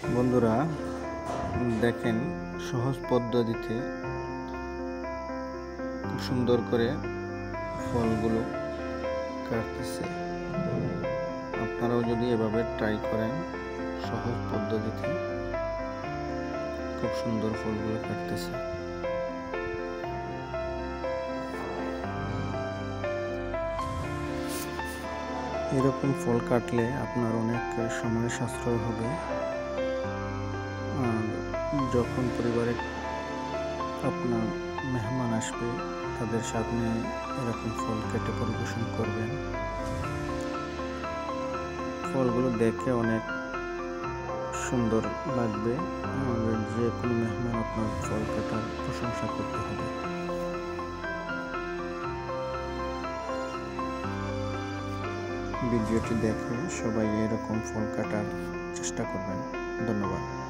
বন্ধুরা, দেখেন সহজ পদ্ধতিতে খুব সুন্দর করে ফলগুলো কাটতেছে। আপনারাও যদি এভাবে ট্রাই করেন, সহজ পদ্ধতিতে খুব সুন্দর ফলগুলো কাটতেছে। এরকম ফল কাটলে আপনার অনেক সময় সাশ্রয় হবে। আর যখন পরিবারে আপনার মেহমান আসবে, তাদের সামনে এরকম ফল কেটে পরিবেশন করবেন। ফলগুলো দেখে অনেক সুন্দর লাগবে। যে কোনো মেহমান আপনার ফল কাটার প্রশংসা করতে হবে। ভিডিওটি দেখে সবাই এরকম ফল কাটার চেষ্টা করবেন। ধন্যবাদ।